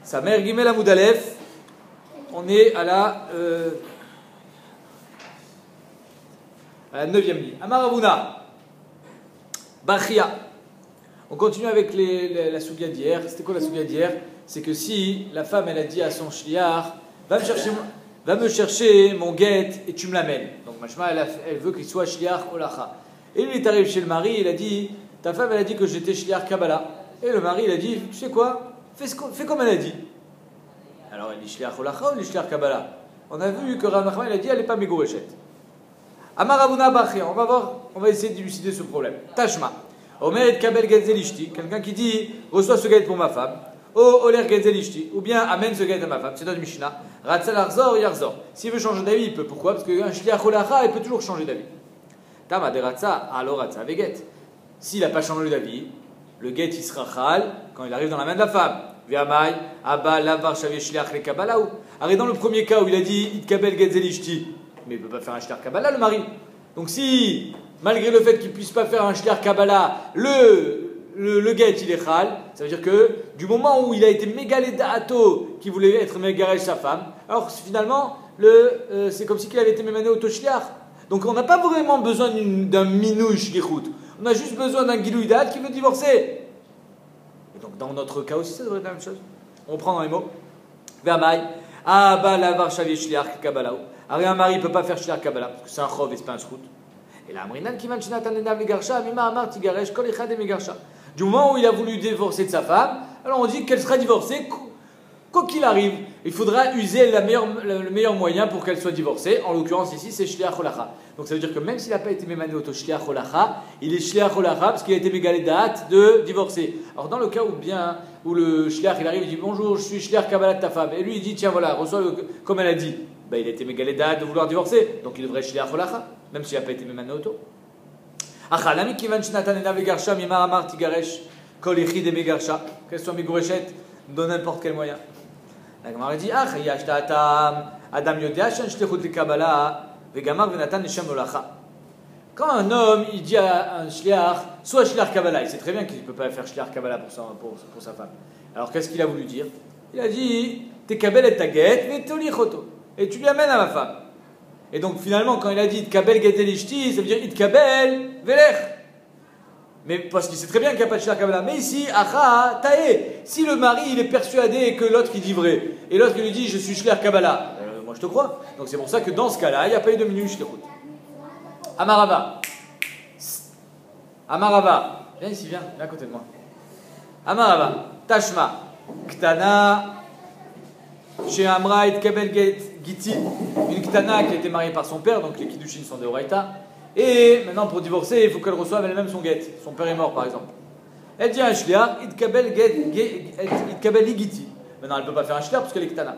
Sa mère Gimel Amoudalef, on est à la 9e ligne. Amaravuna, Bachia. On continue avec la souga d'hier. C'était quoi la souga d'hier? C'est que si la femme elle a dit à son shliach, va me chercher mon guet et tu me l'amènes. Donc machma elle veut qu'il soit shliach olacha. Et lui il est arrivé chez le mari, il a dit, ta femme elle a dit que j'étais shliach Kabbalah. Et le mari il a dit, tu sais quoi, fais comme elle a dit. Alors il dit shliach olacha ou il dit shliach Kabbalah? On a vu que Rav Nachman il a dit elle n'est pas mégouréchet. Amaravuna Bachia, on va essayer d'élucider ce problème. Tashma. Omer et kabel getzelishti, quelqu'un qui dit reçois ce guet pour ma femme. O oler getzelishti, ou bien amène ce guet à ma femme. C'est notre Mishnah. Ratzal arzor yarzor. S'il veut changer d'avis, il peut. Pourquoi? Parce qu'un shliach olacha, il peut toujours changer d'avis. Tama de ratza, alors ratza veget. S'il n'a pas changé d'avis, le guet il sera chal quand il arrive dans la main de la femme. Viamai, abba, lavar, shavé, shliach, le kabbalah. Alors dans le premier cas où il a dit it kabel getzelishti, mais il ne peut pas faire un shliach kabbalah le mari. Donc si, malgré le fait qu'il ne puisse pas faire un shliach kabbalah, le guet il est chal, ça veut dire que du moment où il a été mégalé d'Ato, qui voulait être mégaré sa femme, alors finalement, c'est comme si qu'il avait été mémané au toshliach. Donc on n'a pas vraiment besoin d'un minouï shlichut, on a juste besoin d'un gilouïdat qui veut divorcer. Et donc dans notre cas aussi, ça devrait être la même chose. On prend dans les mots. Vermaï, Abba lavar shavi shliach kabbalah. Alors un mari ne peut pas faire shliach kabbalah, parce que c'est un chov et c'est pas un shrout. Et là, Amrinan qui va chinatan enav megarsha, mima amar tigaresh kol echad megarsha. Du moment où il a voulu divorcer de sa femme, alors on dit qu'elle sera divorcée quoi qu'il arrive. Il faudra user le meilleur moyen pour qu'elle soit divorcée. En l'occurrence ici, c'est shliach olacha. Donc ça veut dire que même s'il n'a pas été mémané au shliach olacha, il est shliach olacha parce qu'il a été mégalé date de divorcer. Alors dans le cas où le shliach il arrive, il dit bonjour, je suis shliach kabbalah de ta femme, et lui il dit tiens voilà, reçois comme elle a dit. Ben, il a été mégalé date de vouloir divorcer, donc il devrait shliach olacha, même s'il n'a pas été mémané auto. Achalami kivan shnatan enav megarsha mimar amar tigaresh kol echid et megarsha, qu'elle soit mégouréchet de n'importe quel moyen. La Gemara dit ah adam yodea shen shlichut li kabbalah vegamar venatan neshem olacha. Quand un homme il dit à un shliach soit shliach kabbalah, il sait très bien qu'il ne peut pas faire shliach kabbalah pour sa femme. Alors qu'est-ce qu'il a voulu dire? Il a dit tekabel et taget vetolichoto, et tu lui amènes à ma femme. Et donc finalement, quand il a dit Itkabel Getelishti, ça veut dire Itkabel Velech. Mais parce qu'il sait très bien qu'il n'y a pas de shliach kabbalah. Mais ici, Acha Tae, si le mari il est persuadé que l'autre il dit vrai, et l'autre il lui dit je suis shliach kabbalah, moi je te crois. Donc c'est pour ça que dans ce cas-là, il n'y a pas eu de minouche shlichut. Amarava. Amarava. Viens ici, viens à côté de moi. Amarava. Tashma. Ktana. Chez Amra Itkabel Giti, une ktana qui a été mariée par son père, donc les kiddushin sont de Horaïta. Et maintenant pour divorcer, il faut qu'elle reçoive elle-même son get. Son père est mort par exemple. Elle dit à un shliach, Itkabel Giti. Maintenant elle ne peut pas faire un shliach parce qu'elle est ktana.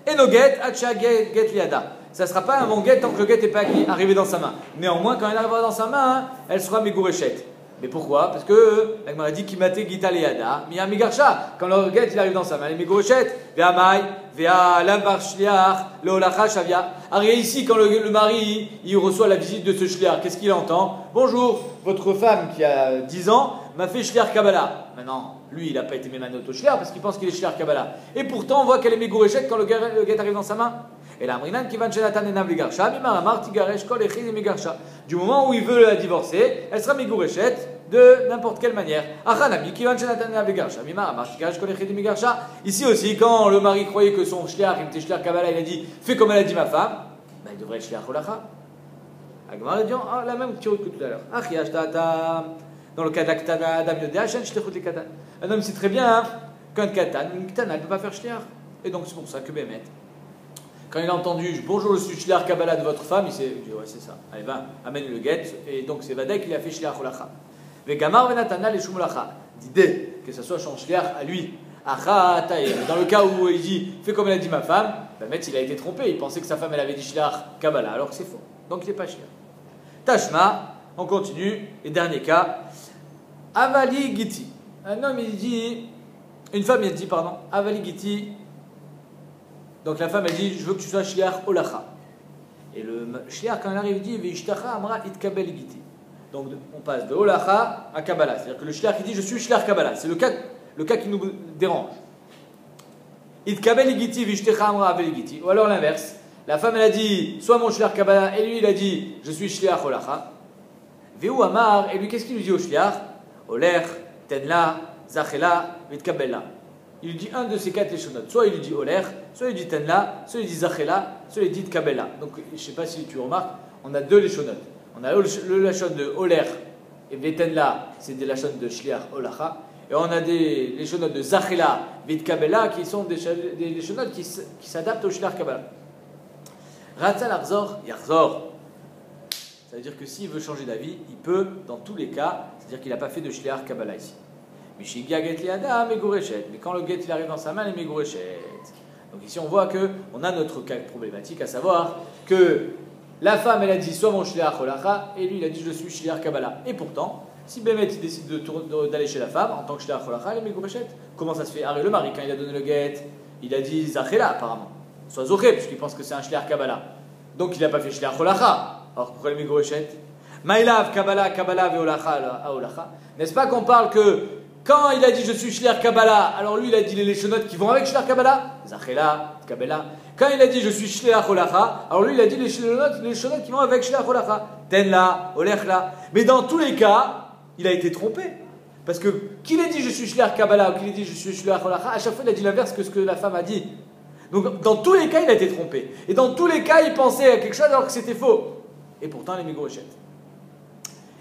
Et no get, Acha get liada. Ça ne sera pas un bon get tant que le get n'est pas arrivé dans sa main. Néanmoins, quand elle arrivera dans sa main, elle sera mégouréchette. Mais pourquoi? Parce que la Gemara dit Kimate Gita Leada, Mia Migarsha. Quand le guet il arrive dans sa main, elle est mégouréchette. Vea Mai, Vea Lambar Shliach, Le Olacha Shavia. Arrivé ici, quand le mari il reçoit la visite de ce shliach, qu'est-ce qu'il entend? Bonjour, votre femme qui a 10 ans m'a fait shliach Kabbalah. Maintenant, lui il n'a pas été mémané au shliach parce qu'il pense qu'il est shliach Kabbalah. Et pourtant, on voit qu'elle est mégouréchette quand le guet arrive dans sa main. Et la Amrinan qui va chenatan enav ligarsha, mimar amar tigaresh kol echid et migarsha. Du moment où il veut la divorcer, elle sera mégouréchette de n'importe quelle manière. Achanami qui va chenatan enav ligarsha, mimar amar tigaresh kol echid et migarsha. Ici aussi, quand le mari croyait que son shliach, il était shliach kabbalah, il a dit fais comme elle a dit ma femme, ben, il devrait être shliach olacha. Agmar dit la même tirut que tout à l'heure. Achiash ta'atam. Dans le cas d'Aktana, Adam Yodea, Shen Shlichut li Katan. Un homme sait très bien qu'un Katan, une Ktana, elle ne peut pas faire shliach. Et donc c'est pour ça que Bémet, quand il a entendu bonjour, je suis shliach Kabbalah de votre femme, il s'est dit ouais, c'est ça. Allez, va, amène le guet. Et donc c'est Vadek qui a fait shliach olacha. Vegamar venatana le shum olacha. D'idée que ce soit son shliach à lui. Acha taïr. Dans le cas où il dit fais comme elle a dit ma femme, Bémet il a été trompé. Il pensait que sa femme elle avait dit shliach Kabbalah, alors que c'est faux. Donc il n'est pas shliach. Tashma, on continue. Et dernier cas, Avali Giti. Un homme il dit, une femme elle dit pardon, Avali Giti. Donc la femme elle dit je veux que tu sois shliach olacha. Et le shliach quand il arrive il dit veishtacha amra itkabel giti. Donc on passe de olacha à kabbalah. C'est-à-dire que le shliach il dit je suis shliach kabbalah. C'est le cas qui nous dérange. Itkabel igiti vishtecha amra avel igiti. Ou alors l'inverse. La femme elle a dit soit mon shliach kabbalah et lui il a dit je suis shliach holacha. Veu amar et lui qu'est-ce qu'il lui dit au shliach? Oler, tenla, zachela, vitkabella. Il lui dit un de ces quatre léchonotes. Soit il lui dit oler, soit il lui dit tenla, soit il lui dit zachela, soit il lui dit tkabella. Donc je ne sais pas si tu remarques, on a deux léchonotes. On a le lachon de oler et vetenla, c'est des lachons de shliach holacha. Et on a des léchonotes de zachela, vitkabella qui sont des léchonotes qui s'adaptent au shliach kabbalah. Ratzal arzor, yarzor. Ça veut dire que s'il veut changer d'avis, il peut dans tous les cas, c'est-à-dire qu'il n'a pas fait de shliach kabbalah ici. Mais quand le get il arrive dans sa main, il est megourechet. Donc ici on voit qu'on a notre cas problématique, à savoir que la femme elle a dit soit mon shliach holacha et lui il a dit je suis shliach kabbalah. Et pourtant, si Bémet il décide d'aller chez la femme en tant que shliach holacha, elle est megourechet. Comment ça se fait? Arrête le mari quand il a donné le get, il a dit zachela apparemment. Soit zoché, puisqu'il pense que c'est un shliach kabbalah. Donc il n'a pas fait shliach holacha. Alors pourquoi le megourechet? Maïlav kabbalah, kabbalah ve'olacha holacha. N'est-ce pas qu'on parle que quand il a dit je suis shliach kabbalah, alors lui il a dit les léchonotes qui vont avec shliach kabbalah, zachela, kabbalah. Quand il a dit je suis shliach holacha, alors lui il a dit les léchonotes qui vont avec shliach holacha, tenla, olechla. Mais dans tous les cas, il a été trompé. Parce que qu'il ait dit je suis shliach kabbalah ou qu'il ait dit je suis shliach holacha, à chaque fois il a dit l'inverse que ce que la femme a dit. Donc dans tous les cas il a été trompé. Et dans tous les cas il pensait à quelque chose alors que c'était faux. Et pourtant les megourechet.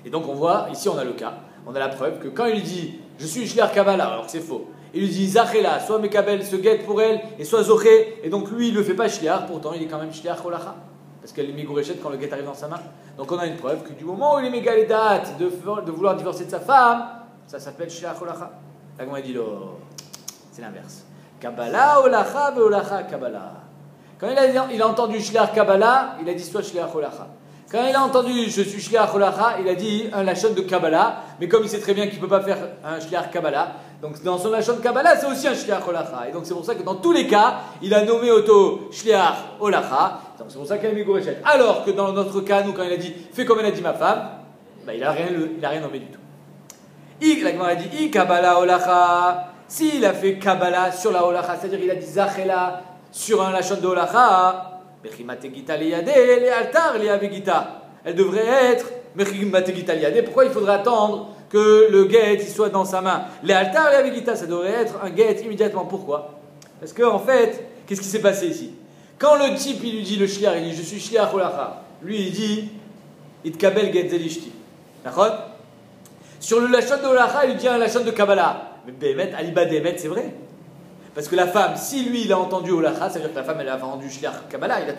Et donc on voit, ici on a le cas, on a la preuve que quand il dit je suis shliach kabbalah alors que c'est faux, il lui dit zachela, soit mekabel se guette pour elle et soit zoché, et donc lui il ne le fait pas shliach, pourtant il est quand même shliach holacha. Parce qu'elle est megourechet quand le guette arrive dans sa main. Donc on a une preuve que du moment où il est mégalédat de vouloir divorcer de sa femme, ça s'appelle shliach holacha. Là on a dit c'est l'inverse. Kabbalah, holacha, ve'holacha, kabbalah. Quand il a entendu shliach kabbalah, il a dit soit shliach holacha. Quand il a entendu je suis shliach holacha, il a dit un lachon de kabbalah, mais comme il sait très bien qu'il ne peut pas faire un shliach kabbalah, donc dans son lachon de kabbalah, c'est aussi un shliach holacha. Et donc c'est pour ça que dans tous les cas, il a nommé auto shliach holacha. Donc c'est pour ça qu'il a mis megourechet. Alors que dans notre cas, nous, quand il a dit fais comme elle a dit ma femme, bah, il n'a rien nommé du tout. La Gemara a dit I kabbalah holacha. S'il a fait kabbalah sur la holacha, c'est-à-dire il a dit zachela sur un lachon de holacha, elle devrait être pourquoi il faudrait attendre que le guet soit dans sa main? Les altar et ça devrait être un guet immédiatement. Pourquoi? Parce qu'en fait, qu'est-ce qui s'est passé ici? Quand le type il lui dit le shliach, il dit je suis shliach holacha, lui il dit itkabel get zelishti. D'accord? Sur le lachon de holacha, il lui dit un lachon de kabbalah. Mais Bémet, Aliba Bémet, c'est vrai. Parce que la femme, si lui il a entendu holacha, ça veut dire que la femme elle a entendu shliach kabbalah, il a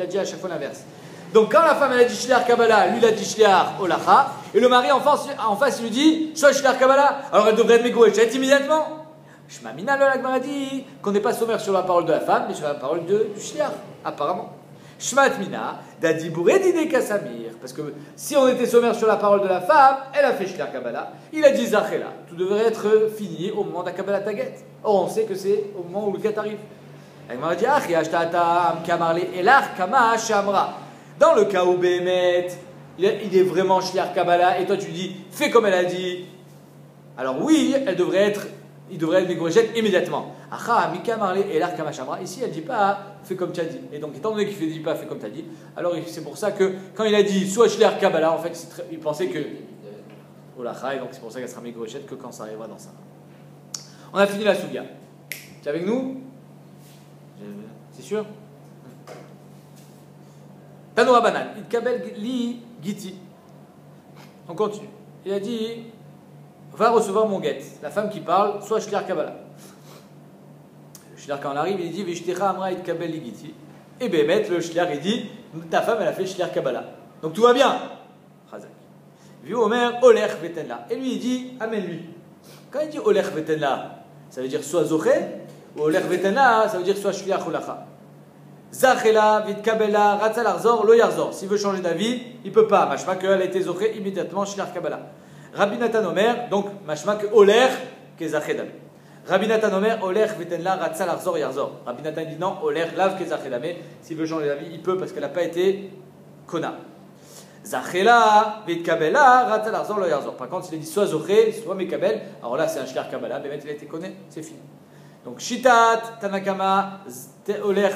dit à chaque fois l'inverse. Donc quand la femme elle a dit shliach kabbalah, lui il a dit shliach holacha, et le mari en face il lui dit soit shliach kabbalah, alors elle devrait être megourechet immédiatement. Shmamina la Gemara dit qu'on n'est pas sommaire sur la parole de la femme, mais sur la parole du shliach, apparemment. Shmatmina, d'adibouré d'idée kassamir. Parce que si on était sommaire sur la parole de la femme, elle a fait shliach kabbalah, il a dit zachela. Tout devrait être fini au moment de la kabbalah taget. Or on sait que c'est au moment où le get arrive. Elle m'a dit dans le cas où Bémet, il est vraiment shliach kabbalah, et toi tu dis fais comme elle a dit. Alors oui, il devrait être megourechet immédiatement. Ici, elle ne dit pas fais comme tu as dit. Et donc, étant donné qu'il ne dit pas fais comme tu as dit, alors c'est pour ça que quand il a dit soit shliach kabbalah, en fait, il pensait que. Olacha, et donc c'est pour ça qu'elle sera megourechet que quand ça arrivera dans ça. On a fini la souga. Tu es avec nous? C'est sûr? Tanoura banane. Itkabel li giti. On continue. Il a dit va recevoir mon guet. La femme qui parle, soit shliach kabbalah. Le shliach, quand on arrive, il dit Vishticha amra itkabel li giti. Et Bémet, le shliach, il dit ta femme, elle a fait shliach kabbalah. Donc tout va bien. Chazak. Viu omer olech vetenla. Et lui, il dit amène-lui. Quand il dit olech vetenla, ça veut dire soit zoché, ou olech vetenla, ça veut dire soit shliach holacha. Zachela, vitkabela, ratzal arzor, lo yarzor. S'il veut changer d'avis, il ne peut pas. Machma qu'elle a été zoché immédiatement shliach kabbalah. Rabbi Natan Omer, donc machma que olech kezachedame. Rabbi Natan Omer, olech vetenla, ratzal arzor, yarzor. Rabbi Natan dit non, olech lav kezachedame. S'il veut changer d'avis, il peut parce qu'elle n'a pas été kona. Zachela, vitkabela, ratzal arzor, lo yarzor. Par contre, s'il a dit soit zoché, soit mekabel, alors là c'est un shliach kabbalah, Bémet il a été koné, c'est fini. Donc, Shitat, Tanakama, Oler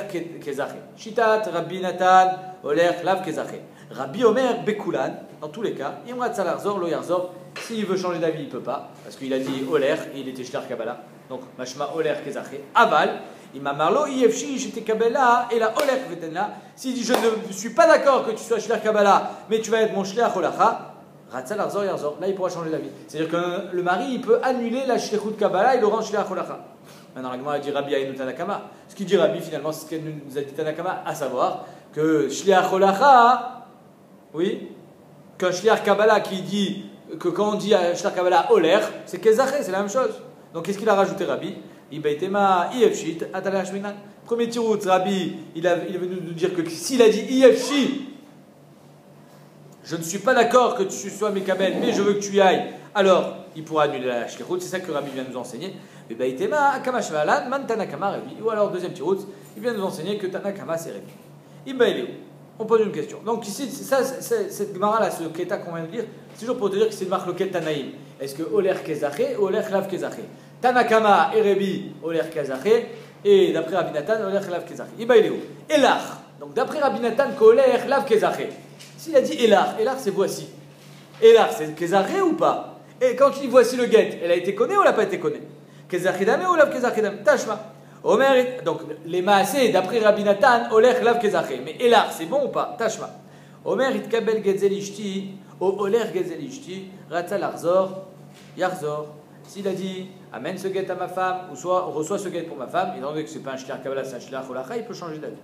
Kezaché. Shitat, Rabbi Nathan, Oler Lav Kezaché. Rabbi Omer, Bekulan, dans tous les cas, Imrat Salarzor, Lo Yarzor, s'il veut changer d'avis, il ne peut pas, parce qu'il a dit Oler, et il était Shtar Kabbalah. Donc, Mashma Oler Kezaché. Aval, Imamarlo, Yefshi, j'étais Kabbalah, et la Oler Vetenla. S'il dit je ne suis pas d'accord que tu sois Shtar Kabbalah, mais tu vas être mon Shtar Olacha, Ratzal Arzor Yarzor, là il pourra changer d'avis. C'est-à-dire que le mari, il peut annuler la Shlichut Kabbalah et le rendre Shtar Olacha. Maintenant, la Gemara dit Rabbi Aïnou Tanakama. Ce qu'il dit Rabbi, finalement, c'est ce qu'elle nous a dit Tanakama, à savoir que Shliach Olacha, oui, qu'un Shliach Kabbalah qui dit que quand on dit Shliach Kabbalah Oler, c'est Kezaché, c'est la même chose. Donc qu'est-ce qu'il a rajouté Rabbi? Ibaitema, Iefshit, Atale Hashminan. Premier tirout, Rabbi, il est venu nous dire que s'il a dit Iefshi, je ne suis pas d'accord que tu sois Mekabel, mais je veux que tu y ailles, alors il pourra annuler la Shlichut. C'est ça que Rabbi vient nous enseigner. Ou alors, deuxième tirout, il vient nous enseigner que Tanakama c'est Rabbi. Ibaïléou. On pose une question. Donc ici, cette Gemara là, ce Keta qu'on vient de lire, c'est toujours pour te dire que c'est une marque loquet Tanaïm. Est-ce que Oler Kezaché ou Oler Lav Kezaché? Tanakama et Rabbi Oler Kezaché, et d'après Rabbi Nathan, Oler Lav Kezaché. Ibaïléou. Elach. Donc d'après Rabbi Nathan, Oler Lav Kezaché. S'il a dit Elach, Elach c'est voici. Elach c'est Kezaché ou pas? Et quand tu dis voici le guet, elle a été connue ou elle n'a pas été connue? Kezaché dame ou Lav Kezaché dame? Tashma. Omer, donc les maasé d'après Rabbi Nathan, Oler Lav Kezaché. Mais Elach, c'est bon ou pas? Tashma. Omer itkabel Getzelishti, o Oler Getzelishti, Ratzal Arzor, Yarzor. S'il a dit amène ce guet à ma femme, ou soit reçois ce guet pour ma femme, étant donné que ce n'est pas un shliach Kabbalah, c'est un shliach Olacha, il peut changer d'avis.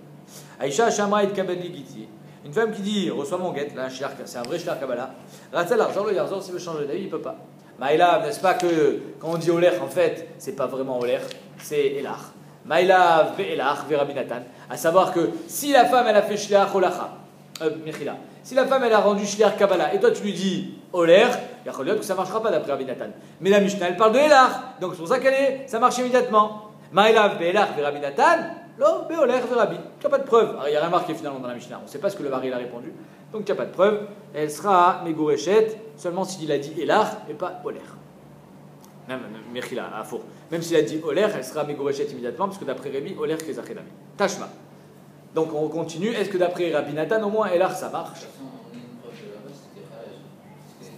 Aïcha Shamra itkabel Ligiti. Une femme qui dit reçois mon guet, là c'est un vrai shliach Kabbalah. Ratzal Arzor, le Yarzor, s'il veut changer d'avis, il ne peut pas. Maïla, n'est-ce pas que quand on dit Oler, en fait, c'est pas vraiment Oler, c'est Elach. Maïla ve'elach ve'Rabbi Nathan, à savoir que si la femme elle a fait shliach olacha, Mechila, si la femme elle a rendu shliach Kabbalah et toi tu lui dis Oler, il y a que ça ne marchera pas d'après Rabbi Nathan. Mais la Mishnah elle parle de Elach, donc c'est pour ça ça marche immédiatement. Maïla ve'elach ve'Rabbi Nathan, lo ve'Oler ve'Rabbi. Il n'y a pas de preuve. Alors, il n'y a rien marqué finalement dans la Mishnah, on ne sait pas ce que le mari a répondu, donc il n'y a pas de preuve. Elle sera Megourechet seulement s'il a dit Elach et pas Oler. Même Mechila, à faux. Même s'il a dit Oler, elle sera Megourechet immédiatement, parce que d'après Rémi, Oler Kezaché dame. Tashma. Donc on continue. Est-ce que d'après Rabbi Nathan, au moins Elach, ça marche?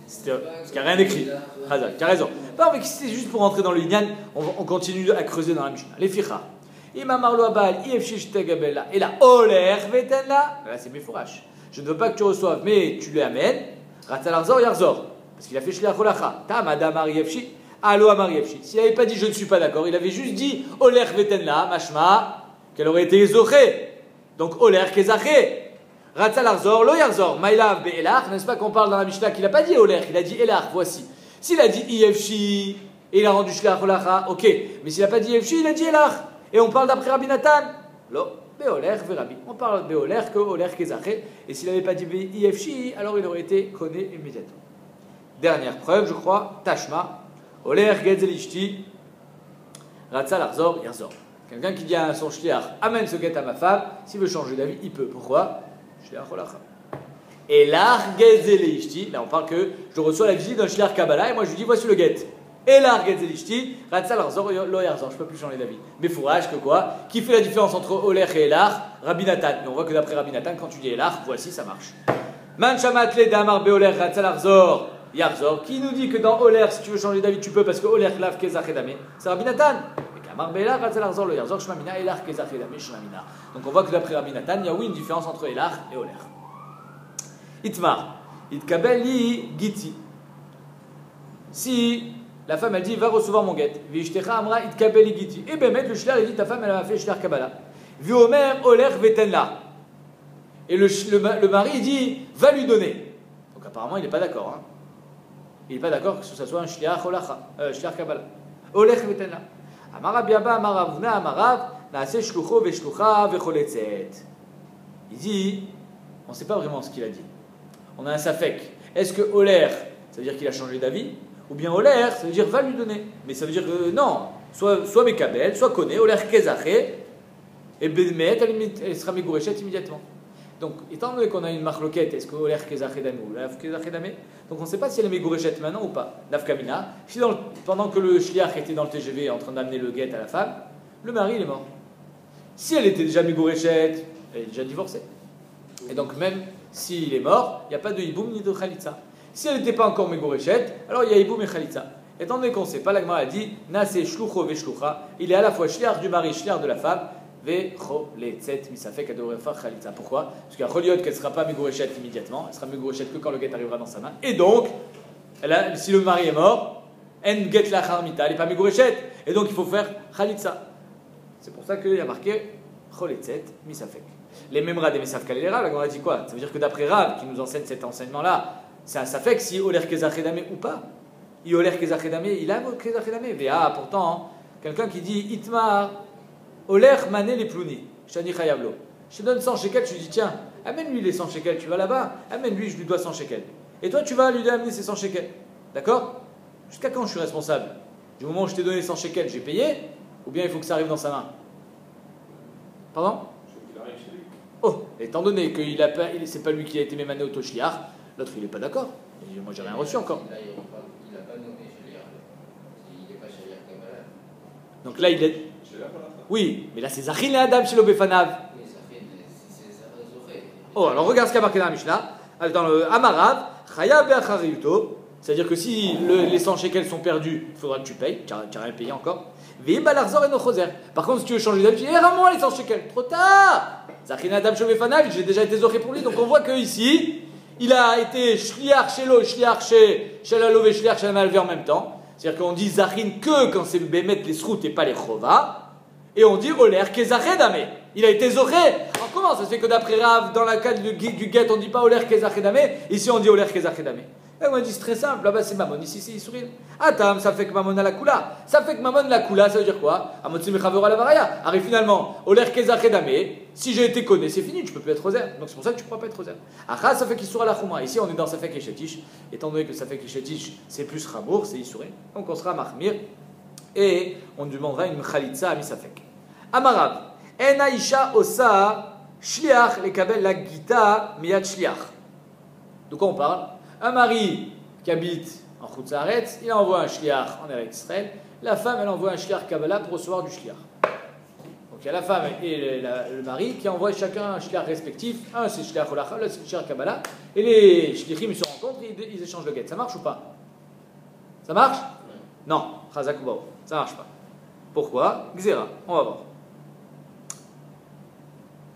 Parce qu'il n'y a rien d'écrit. Hazak, tu as raison. Non, mais c'est juste pour rentrer dans le Inyan, on continue à creuser dans la Mishnah. Les Ficha. Imamarlo Abal, Iefshish Tegabella, et la Oler Vetenla. Là, c'est Mefourash. Je ne veux pas que tu reçoives, mais tu lui amènes. Ratzal Arzor, Yarzor. Parce qu'il a fait Shliach Olacha. Ta Madame Ariefshi. Allo Amariefshi. S'il n'avait pas dit je ne suis pas d'accord, il avait juste dit Oler Vetenla, Mashma, qu'elle aurait été Zoché. Donc Oler Kezaché. Ratzal Arzor, Lo Yarzor, Maïlav Be'elach. N'est-ce pas qu'on parle dans la Mishnah qu'il n'a pas dit Oler, il a dit Elach, voici. S'il a dit Iefshi et il a rendu Shliach Olacha, ok. Mais s'il n'a pas dit Iefshi, il a dit Elach. Et on parle d'après Rabbi Nathan. Lo Be'oler Ve'Rabbi. On parle Be'oler que Oler Kezaché. Et s'il n'avait pas dit Iefshi, alors il aurait été connu immédiatement. Dernière preuve, je crois, Tashma. Oler Getzelishti, Ratzal Arzor, Yarzor. Quelqu'un qui dit à son shliach, amène ce guet à ma femme, s'il veut changer d'avis, il peut. Pourquoi? Shliach Olacha. Et l'ar Getzelishti, là on parle que je reçois la visite d'un shliach Kabbalah et moi je lui dis voici le guet. Et l'ar Getzelishti, Ratzal Arzor, Lo Yarzor, je ne peux plus changer d'avis. Mais fourrage que quoi? Qui fait la différence entre Oler et Elar? Rabbi Nathan. Mais on voit que d'après Rabbi Nathan, quand tu dis Elar, voici ça marche. Man Shamatle Damar Beoler, Ratzal Arzor. Yarzor, qui nous dit que dans Oler, si tu veux changer d'avis, tu peux, parce que Oler, Lav, Kezaché, Dame, c'est Rabbi Nathan. Et Kamar Bela, Ratzal Arzor, le Yarzor, Shmamina, Elar, Kezaché, Dame, Shmamina. Donc on voit que d'après Rabbi Nathan, il y a oui une différence entre Elar et Oler. Itmar, Itkabeli, Giti. Si la femme elle dit, va recevoir mon guet, Vishtecha Amra, Itkabeli, Giti. Et ben, le shlar, il dit, ta femme elle a fait shlar Kabbalah. Viomer, Oler, Vetenla. Et le mari, il dit, va lui donner. Donc apparemment, il n'est pas d'accord. Hein. Il n'est pas d'accord que ce soit un shliach olacha, shliach Kabbalah. Olech vetenla. Amarav Yaba, Amarav Vuna, Amarav, Naase shlucho veshlucha vecholetzet. Il dit, on ne sait pas vraiment ce qu'il a dit. On a un safek. Est-ce que Oler, ça veut dire qu'il a changé d'avis? Ou bien Oler, ça veut dire va lui donner. Mais ça veut dire que non, soit Mekabel, soit Koné, Oler Kezaché, et Bedmet, elle sera Megourechet immédiatement. Donc, étant donné qu'on a une marloquette, est-ce que Oler Kezachedame ou Lav Kezachedame, donc on ne sait pas si elle est Megourechet maintenant ou pas. Nafkamina, si pendant que le shliach était dans le TGV en train d'amener le guet à la femme, le mari il est mort. Si elle était déjà Megourechet, elle est déjà divorcée. Et donc, même s'il est mort, il n'y a pas de hiboum ni de khalitza. Si elle n'était pas encore Megourechet, alors il y a hiboum et khalitza. Étant donné qu'on ne sait pas, la Gemara a dit Nase shlucho ve shlucha, il est à la fois shliach du mari, shliach de la femme. Misafek, elle devrait faire khalitza. Pourquoi? Parce qu'il y a Choliot qu'elle ne sera pas Megourechet immédiatement, elle sera Megourechet que quand le guet arrivera dans sa main. Et donc, si le mari est mort, en get la charmita, elle n'est pas Megourechet. Et donc il faut faire khalitza. C'est pour ça qu'il y a marqué Choletzet Misafek. Les mêmes Rad et Mesaf Kalelera, la Gemara dit quoi? Ça veut dire que d'après Rav, qui nous enseigne cet enseignement-là, c'est un Safek si Oler Kezachedame ou pas. Il Oler Kezachedame, il a Kezachedame. Ah, pourtant, quelqu'un qui dit Itmar. Oler mané les plouni. Je te dis Chayavlo. Je te donne 100 shekels, je lui dis tiens, amène-lui les 100 shekels, tu vas là-bas, amène-lui, je lui dois 100 shekels. Et toi, tu vas lui amener ces 100 shekels. D'accord? Jusqu'à quand je suis responsable? Du moment où je t'ai donné 100 shekels, j'ai payé, ou bien il faut que ça arrive dans sa main? Pardon? Oh, étant donné que c'est pas lui qui a été mémané au Toshliar, l'autre il n'est pas d'accord. Moi j'ai rien reçu encore. Il n'a pas nommé Shaliar. Il n'est pas Shaliar Kabbalah. Donc là il est. Oui, mais là c'est Zachin et Adam chez l'Obefanav. Oui, c'est Zoché. Oh, alors regarde ce qu'il y a marqué dans la Mishnah. Dans le Amarav, Chaya Be'achariyuto, c'est-à-dire que si les 100 shekels sont perdus, il faudra que tu payes, tu n'as rien payé encore. Ve'im balarzor et no choser. Par contre, si tu veux changer d'avis, tu dis, rends-moi les 100 shekels. Trop tard. Zachin et Adam chez l'Obefanav, j'ai déjà été zoché pour lui, donc on voit que ici, il a été shliach chez l'eau, shliach chez la love et shliach chez la malvé en même temps. C'est-à-dire qu'on dit Zachin que quand c'est Bémet les sroutes et pas les chova. Et on dit Oler Kezachedame. Il a été zoché. Alors comment ça se fait que d'après Rav, dans la cadre du guet, on ne dit pas Oler Kezachedame? Ici on dit Oler Kezachedame. Et on dit c'est très simple. Là-bas c'est Mammon, ici c'est Isurin. Atam, ça fait que Mammon a la Kula. Ça fait que Mammon la Kula, ça veut dire quoi? Amotsi Mechavera la Varaya. Arrive finalement, Oler Kezachedame. Si j'ai été connu, c'est fini, tu peux plus être rosaire. Donc c'est pour ça que tu ne pourras pas être rosaire. Acha, ça fait qu'Isura la Chouma. Ici on est dans ça fait qu'Eshetish. Étant donné que ça fait qu'Eshetish, c'est plus Rabour, c'est Isurin. Donc on sera Mahmir. Et on demandera une Khalitza à Misafek. Amarav, En Aisha Osa Shliach lekabel la Gita miyat Shliach. De quoi on parle? Un mari qui habite en Chutzaretz, il envoie un Shliach en Eretz Israël. La femme, elle envoie un Shliach Kabbalah pour recevoir du Shliach. Donc il y a la femme et le mari qui envoient chacun un Shliach respectif. Un c'est Shliach Olacha, l'autre c'est Shliach Kabbalah. Et les Shlichim se rencontrent et ils échangent le guet. Ça marche ou pas? Ça marche? Non, Chazak ou Bao. Ça marche pas. Pourquoi? Xera, on va voir.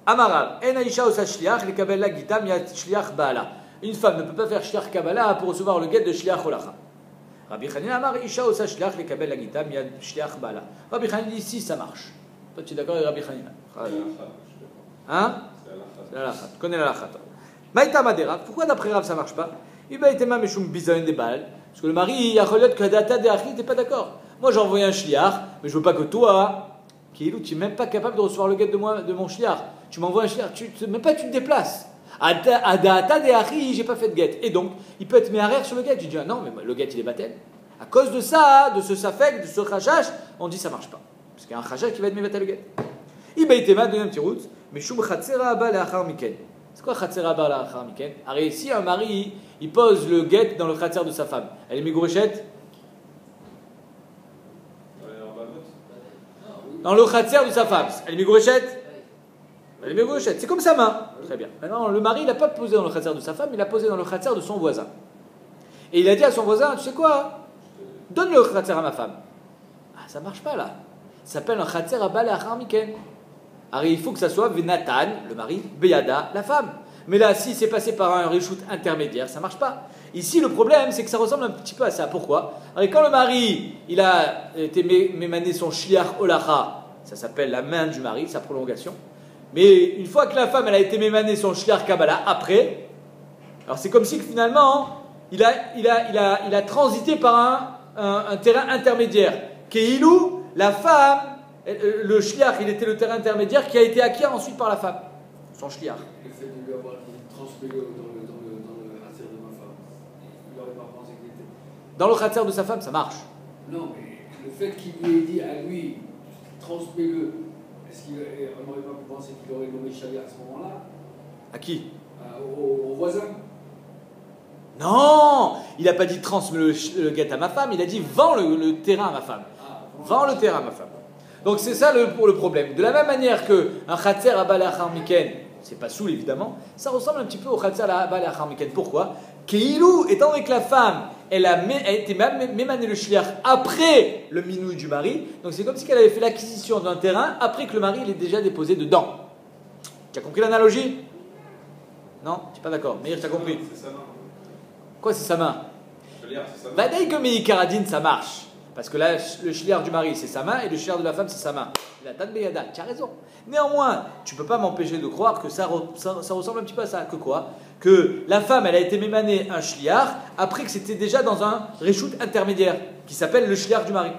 Amarav, En Aisha Osa Shliach lekabel la Gita miyat Shliach Baala. Une femme ne peut pas faire Shliach Kabbalah pour recevoir le guet de Shliach Olacha. Rabbi Chanina Amar Isha Osa Shliach lekabel la Gita miyat Shliach Baala. Rabbi Chanina dit si ça marche. Toi tu es d'accord avec Rabbi Chanina? Hein? C'est la lachat. Tu connais la lachat. Maïta Madera, pourquoi d'après Rav ça marche pas? Il va être même Meshum Bizayon des balles. Parce que le mari, il y a Choliot que Data de Achi, t'es pas d'accord. Moi j'ai envoyé un Shliach, mais je veux pas que toi, Kilou, tu n'es même pas capable de recevoir le guet de mon Shliach. Tu m'envoies un Shliach, même pas tu te déplaces. Adata de Achi, j'ai pas fait de guet. Et donc, il peut être mis arrière sur le guet. Tu dis, ah non, mais le guet il est baptême. À cause de ça, de ce safek, de ce chachash, on dit ça marche pas. Parce qu'il y a un chachash qui va être mis baptême le guet. Ibaïtema, deuxième petit route, mais Shum Chatzera Abba Leachar Miken. C'est quoi Chatzera Abba Leachar Miken? Alors, ici, un mari, il pose le guet dans le Chatzer de sa femme. Elle est Migourechet? Dans le Khatser de sa femme. Elle est Migourechet? Elle est Migourechet. C'est comme sa main. Très bien. Maintenant, le mari, il n'a pas posé dans le Khatser de sa femme, il a posé dans le Khatser de son voisin. Et il a dit à son voisin, tu sais quoi? Donne le Khatser à ma femme. Ah, ça marche pas là. Ça s'appelle un Khatser à Bal Achar Miken. Alors il faut que ça soit Venatan, le mari, Beyada, la femme. Mais là, si c'est passé par un reshoot intermédiaire, ça marche pas. Ici, le problème, c'est que ça ressemble un petit peu à ça. Pourquoi? Alors, quand le mari, il a été mémané son shliach olacha, ça s'appelle la main du mari, sa prolongation. Mais une fois que la femme, elle a été mémané son shliach kabbalah, après, alors c'est comme si que finalement, il a transité par un terrain intermédiaire. Keilou, la femme, le shliach, il était le terrain intermédiaire qui a été acquis ensuite par la femme. Son shliach. Le fait de lui avoir transféré dans le khatser de ma femme, il n'aurait pas pensé qu'il était. Dans le khatser de sa femme, ça marche. Non, mais le fait qu'il lui ait dit à lui, transmets-le, est-ce qu'on n'aurait pas pu penser qu'il aurait nommé Shali à ce moment-là? À qui? Au voisin. Non, il n'a pas dit transmets le guet à ma femme, il a dit vends le terrain à ma femme. Vends le terrain à ma femme. Donc c'est ça le problème. De la même manière qu'un khatser abal achar miken, c'est pas soul évidemment, ça ressemble un petit peu au khatser abal achar miken. Pourquoi? Keilou, étant donné que la femme, elle a été mémané le shliach après le minouille du mari, donc c'est comme si elle avait fait l'acquisition d'un terrain après que le mari l'ait déjà déposé dedans. Tu as compris l'analogie? Non? Tu n'es pas d'accord? Meir, tu as compris? C'est sa main. Quoi, c'est sa main? C'est sa main. Bah, dès que Meikaradine, ça marche. Parce que là, le shliach du mari, c'est sa main, et le shliach de la femme, c'est sa main. La Tan Beyada, tu as raison. Néanmoins, tu ne peux pas m'empêcher de croire que ça ressemble un petit peu à ça. Que quoi? Que la femme, elle a été mémanée un shliach après que c'était déjà dans un reshoot intermédiaire qui s'appelle le shliach du mari.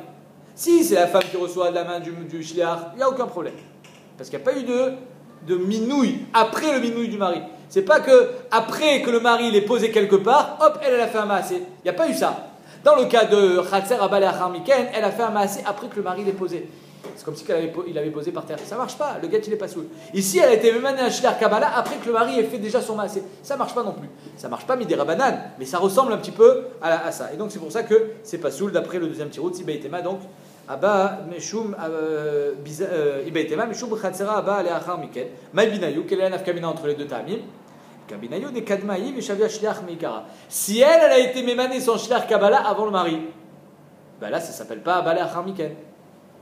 Si c'est la femme qui reçoit de la main du shliach, il n'y a aucun problème. Parce qu'il n'y a pas eu de minouille après le minouille du mari. C'est pas que après que le mari l'ait posé quelque part, hop, elle a fait un maasé. Il n'y a pas eu ça. Dans le cas de Khatser Abal Achar Miken, elle a fait un maasé après que le mari l'ait posé. C'est comme si il avait posé par terre. Ça marche pas, le gars il est pas saoul. Ici, elle a été mémanée un shliach Kabbalah après que le mari ait fait déjà son maasé. Ça marche pas non plus. Ça marche pas Midera Banan, mais ça ressemble un petit peu à ça. Et donc c'est pour ça que c'est pas saoul d'après le deuxième tirout, Ibaitema. Donc, Abba Meshum Ibaitema, Meshum Khatsera Abba Achar Miken. Maïbinayu, quelle est la nafkamina entre les deux ta'amim? Si elle a été mémanée son shliach Kabbalah avant le mari, ben là ça ne s'appelle pas Abba Achar Miken.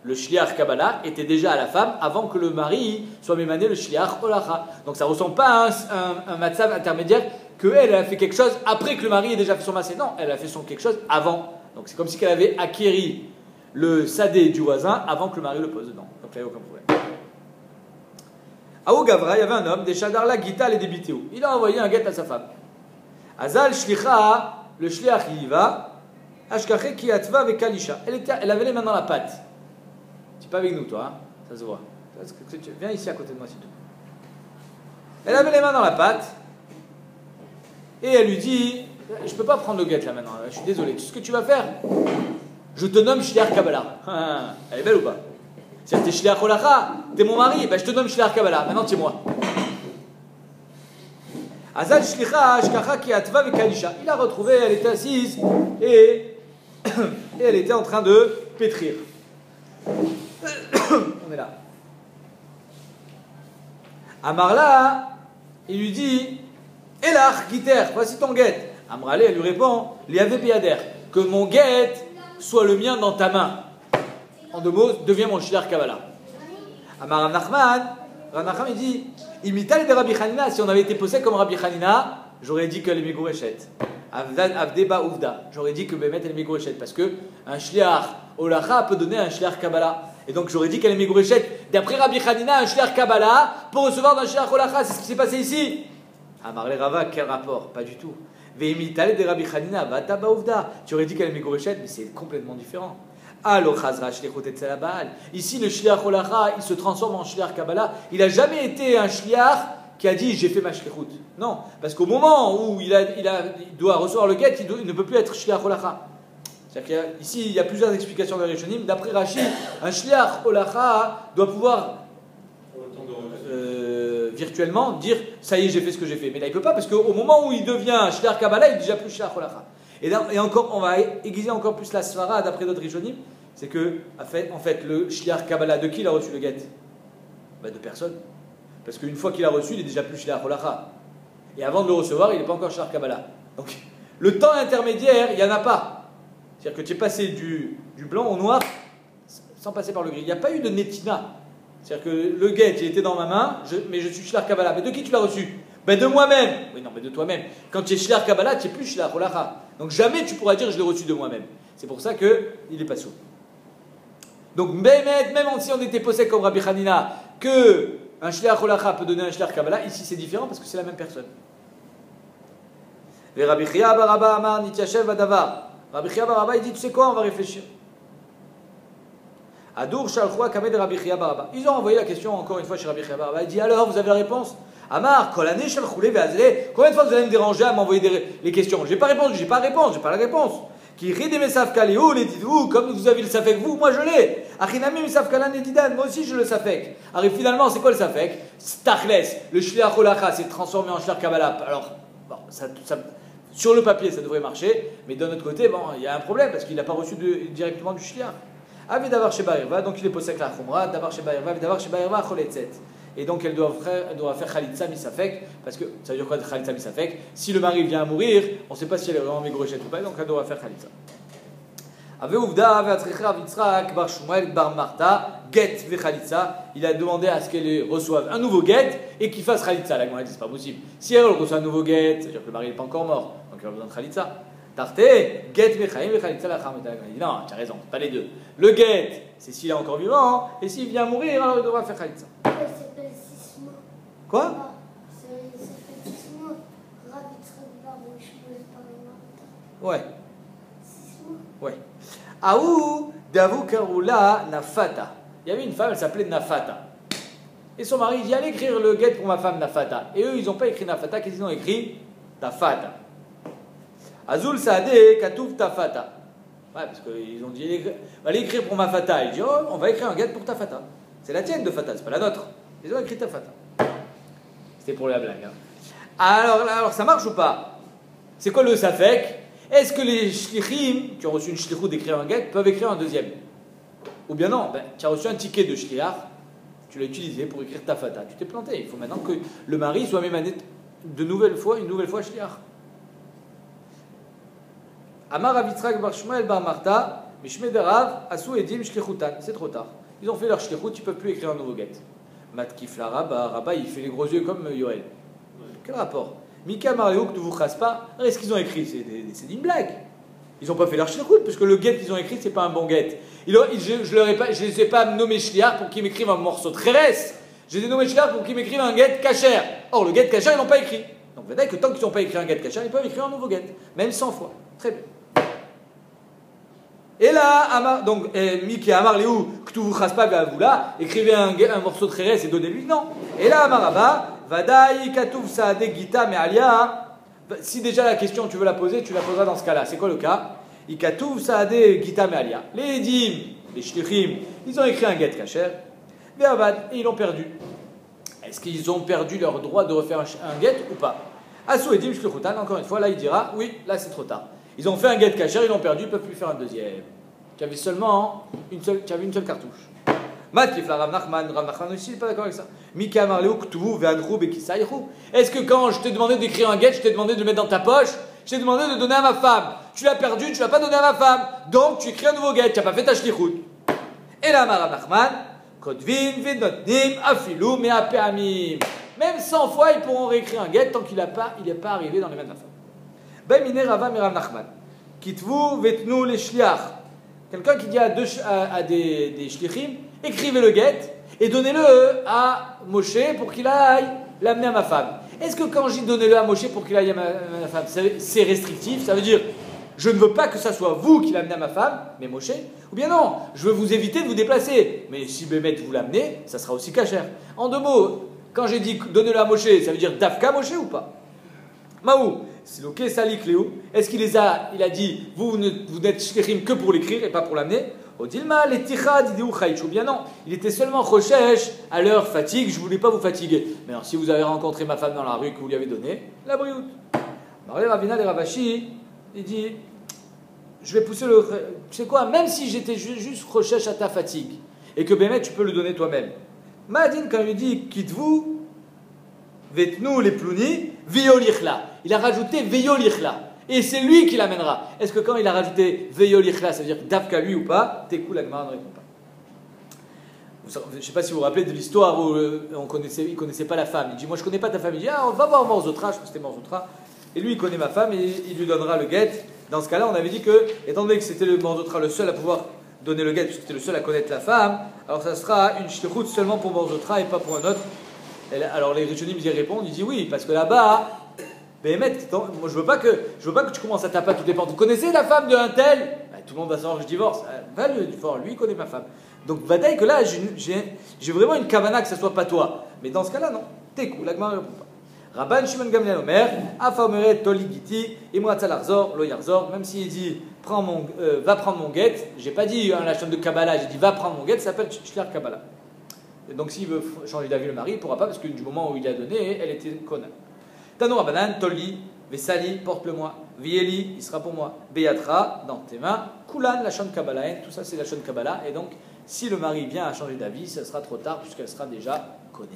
Le shliach Kabbalah était déjà à la femme avant que le mari soit mémané le shliach Olacha. Donc ça ne ressemble pas à un matzav intermédiaire qu'elle a fait quelque chose après que le mari ait déjà fait son massé. Non, elle a fait quelque chose avant. Donc c'est comme si elle avait acquéri le sadé du voisin avant que le mari le pose dedans. Donc là il n'y a aucun problème. À Gavra, il y avait un homme, des Shadarla, Gital et des Bitéou. Il a envoyé un guet à sa femme. Azal Shlicha, le Shliach il y va. Ashkache ki atva avec Kalisha. Elle avait les mains dans la pâte. Tu n'es pas avec nous, toi, hein? Ça se voit. Viens ici à côté de moi, s'il te plaît. Elle avait les mains dans la pâte. Et elle lui dit: je ne peux pas prendre le guet là maintenant, je suis désolé. Tout ce que tu vas faire, je te nomme Shliach Kabbalah. Elle est belle ou pas? Si t'es Shliach Olacha, t'es mon mari, ben je te nomme Shliach Kabbalah, maintenant t'es moi. Azal Shlicha, Ashkacha ki atva vekalisha. Il a retrouvé, elle était assise et elle était en train de pétrir. On est là. Amarla, il lui dit: Elach, Giter, voici ton guet. Amrale, elle lui répond: Liave Piader, que mon guet soit le mien dans ta main. En deux mots, deviens mon shliach Kabbalah. Amar Rav Nachman, il dit: Imital de Rabbi Hanina, si on avait été posé comme Rabbi Hanina, j'aurais dit que les Megourechet. Avdeba Ouvda, j'aurais dit que Bémet elle est Megourechet. Parce que un shliach Olacha peut donner un shliach Kabbalah. Et donc j'aurais dit qu'elle est Megourechet. D'après Rabbi Hanina, un shliach Kabbalah pour recevoir d'un shliach Olacha. C'est ce qui s'est passé ici. Amar le Rava, quel rapport? Pas du tout. Veimital de Rabbi Hanina, Vataba Ouvda. Tu aurais dit qu'elle est Megourechet, mais c'est complètement différent. Ici, le shliach Olacha, il se transforme en shliach Kabbalah. Il n'a jamais été un shliach qui a dit j'ai fait ma shlichut. Non, parce qu'au moment où il doit recevoir le guet, il ne peut plus être shliach Olacha. C'est-à-dire qu'ici, il y a plusieurs explications de Rishonim. D'après Rashi, un shliach Olacha doit pouvoir virtuellement dire ça y est, j'ai fait ce que j'ai fait. Mais là, il ne peut pas parce qu'au moment où il devient shliach Kabbalah, il n'est déjà plus shliach Olacha. Et encore, on va aiguiser encore plus la svara d'après d'autres Rishonim, c'est que, en fait, le shliach Kabbalah, de qui il a reçu le guet? De personne. Parce qu'une fois qu'il a reçu, il est déjà plus shliach Olacha. Et avant de le recevoir, il n'est pas encore shliach Kabbalah. Donc, le temps intermédiaire, il n'y en a pas. C'est-à-dire que tu es passé du blanc au noir sans passer par le gris. Il n'y a pas eu de netina. C'est-à-dire que le guet, il était dans ma main, mais je suis shliach Kabbalah. Mais de qui tu l'as reçu? De moi-même. Oui, non, mais de toi-même. Quand tu es shliach Kabbalah, tu n'es plus shliach Olacha. Donc jamais tu pourras dire je l'ai reçu de moi-même. C'est pour ça qu'il n'est pas sourd. Donc même si on était posé comme Rabbi Hanina, que un shliach Olacha peut donner un shliach Kabbalah, ici c'est différent parce que c'est la même personne. Et Rabbi Chia bar Abba amar nityashev vadavar. Rabbi Chia bar Abba il dit tu sais quoi, on va réfléchir. Adur shalchua kamed Rabbi Chia bar Abba. Ils ont envoyé la question encore une fois chez Rabbi Chia bar Abba. Il dit alors vous avez la réponse? Amar, kolané shalchoulé ve'azlé. Combien de fois vous allez me déranger à m'envoyer les questions? J'ai pas réponse, j'ai pas la réponse. Qui rit des mesafka les dites-vous, comme vous avez le safek vous, moi je l'ai. Achinami mesafka la nedidan, moi aussi je le safek. Alors finalement, c'est quoi le safek? Stachles, le shliach holacha s'est transformé en shliach kabbalah. Alors, bon, sur le papier ça devrait marcher, mais d'un autre côté, bon, il y a un problème parce qu'il n'a pas reçu directement du shliach. Avi davar sheba irva, donc il est posé avec la khumra, davar sheba irva, davar sheba irva choletzet. Et donc elle doit faire khalitza misafek, parce que ça veut dire quoi khalitza misafek? Si le mari vient à mourir, on ne sait pas si elle est vraiment mégorochette ou pas, donc elle doit faire khalitza. Ave uvda ve'atzricha Yitzrak bar Shmuel bar Marta get ve'chalitza. Il a demandé à ce qu'elle reçoive un nouveau get et qu'il fasse khalitza. La Gemara dit c'est pas possible. Si elle reçoit un nouveau get, c'est-à-dire que le mari n'est pas encore mort, donc elle a besoin de khalitza. Tarte get ve'chaim ve'chalitza lachar metal. Il dit non, tu as raison, pas les deux. Le get, c'est s'il est encore vivant, et s'il vient à mourir, alors il devra faire khalitza. Quoi? Ouais. Ouais. Aou Davu Karula Nafata. Il y avait une femme, elle s'appelait Nafata. Et son mari dit allez écrire le guet pour ma femme Nafata. Et eux, ils n'ont pas écrit Nafata, qu'est-ce qu'ils ont écrit? Tafata. Azul Saadeh Katouf Tafata. Ouais, parce qu'ils ont dit allez écrire pour ma Fata. Il dit oh, on va écrire un guet pour ta Fata. C'est la tienne de Fata, c'est pas la nôtre. Ils ont écrit Tafata. C'était pour la blague. Hein. Alors, ça marche ou pas? C'est quoi le safek? Est-ce que les shlichim qui ont reçu une shlichut d'écrire un guet peuvent écrire un deuxième? Ou bien non, tu as reçu un ticket de shliach, tu l'as utilisé pour écrire ta fata, tu t'es planté. Il faut maintenant que le mari soit même une nouvelle fois shliach. Amar Avitzrak bar Shmuel bar Marta, Mishme derav asu edim shlichutan. C'est trop tard. Ils ont fait leur shlichut, ils ne peuvent plus écrire un nouveau guet. Matkif la Rabba, il fait les gros yeux comme Yoel. Quel rapport? Mika Marléouk ne vous crasse pas. Est-ce qu'ils ont écrit? C'est une blague. Ils n'ont pas fait leur shlichut, parce que le guet qu'ils ont écrit, c'est pas un bon guet. Je ne les ai pas nommés shliach pour qu'ils m'écrivent un morceau de khérès. Je les ai nommés shliach pour qu'ils m'écrivent un guet kasher. Or, le guet kasher, ils n'ont pas écrit. Donc, vous voyez que tant qu'ils n'ont pas écrit un guet kasher, ils peuvent écrire un nouveau guet. Même 100 fois. Très bien. Et là, donc, Miki Amar Léou, que tu vous chasse pas, vous là, écrivez un morceau de khérès et donnez-lui. Non. Et là, Amaraba, Vadaï Katouf Saadé Gita Me'alia. Si déjà la question tu veux la poser, tu la poseras dans ce cas-là. C'est quoi le cas? Ikatouf Saadé Gita Me'alia. Les Edim, les Shlichim, ils ont écrit un guet kasher. Ve'avad, et ils l'ont perdu. Est-ce qu'ils ont perdu leur droit de refaire un guet ou pas? Asou Edim Shlichutan, encore une fois, là il dira, oui, là c'est trop tard. Ils ont fait un guet kasher, ils l'ont perdu, ils ne peuvent plus faire un deuxième. Tu avais seulement une seule cartouche. Matkif la Rav Nachman aussi, il n'est pas d'accord avec ça. Mika Marleu Ktuvu Ve'anrou Bekisayru. Est-ce que quand je t'ai demandé d'écrire un guet, je t'ai demandé de le mettre dans ta poche, je t'ai demandé de donner à ma femme? Tu l'as perdu, tu ne l'as pas donné à ma femme. Donc tu écris un nouveau guet, tu n'as pas fait ta shlichut. Et là, Rav Nachman, Kodvin Vednotnim Afilu Me'apeamim. Même 100 fois, ils pourront réécrire un guet tant qu'il n'est pas arrivé dans les mains de la femme. Ben Mine Rava Rav Nachman. Kitvu Vetnu les shliach. Quelqu'un qui dit à des shlichim, écrivez le guet et donnez-le à Moshe pour qu'il aille l'amener à ma femme. Est-ce que quand j'ai donnez-le à Moshe pour qu'il aille à ma femme, c'est restrictif? Ça veut dire, je ne veux pas que ça soit vous qui l'amenez à ma femme, mais Moshe? Ou bien non, je veux vous éviter de vous déplacer. Mais si Bémet vous l'amenez, ça sera aussi cachère. En deux mots, quand j'ai dit donnez-le à Moshe, ça veut dire Dafka Moshe ou pas? Maou, c'est ok Salik Léo. Est-ce qu'il il a dit, vous n'êtes shlichim que pour l'écrire et pas pour l'amener? Odilma, les tichad, idéou chaïchou. Bien non, il était seulement recherche à leur fatigue, je ne voulais pas vous fatiguer. Mais alors, si vous avez rencontré ma femme dans la rue que vous lui avez donné, la brioute. Marie Ravina, les Ravashi, il dit, je vais pousser le. Tu sais quoi, même si j'étais juste recherche à ta fatigue, et que Bémet, tu peux le donner toi-même. Madine, quand il dit, quitte-vous, vetnou les plouni, violichla. Il a rajouté violichla. Et c'est lui qui l'amènera. Est-ce que quand il a rajouté Veyolichla, ça veut dire Davka lui ou pas? Tekou la Gemara ne répond pas. Je ne sais pas si vous vous rappelez de l'histoire où il ne connaissait pas la femme. Il dit, moi je ne connais pas ta femme. Il dit, on va voir Morzotra, je crois que c'était Morzotra. Et lui il connaît ma femme et il lui donnera le guet. Dans ce cas-là, on avait dit que, étant donné que c'était le Morzotra le seul à pouvoir donner le guet, puisque c'était le seul à connaître la femme, alors ça sera une shlichut seulement pour Morzotra et pas pour un autre. Alors les Rishonim y répondent, ils disent oui, parce que là-bas, Béhémet, moi je veux pas que tu commences à taper à toutes les portes. Vous connaissez la femme de un tel? Tout le monde va savoir que je divorce. Va le divorce, lui il connaît ma femme. Donc vadaï que là j'ai vraiment une kavana que ce soit pas toi. Mais dans ce cas-là non. Tekou, la Gemara ne répond pas. Rabban Shimon Gamliel Omer, Afa Omeret Toligiti, Imratzal Arzor, Lo Yarzor. Même s'il dit va prendre mon guet, j'ai pas dit la chambre de Kabbalah, j'ai dit va prendre mon guet, ça s'appelle Shliach Kabbalah. Et donc s'il veut changer d'avis le mari, il ne pourra pas parce que du moment où il a donné, elle était kona. Tano Rabbanan, Toli, Vesali, porte-le-moi, Vieli, il sera pour moi, Beyatra, dans tes mains, Kulan, la chambre Kabbalah, tout ça c'est la chambre Kabbalah, et donc si le mari vient à changer d'avis, ça sera trop tard puisqu'elle sera déjà connue.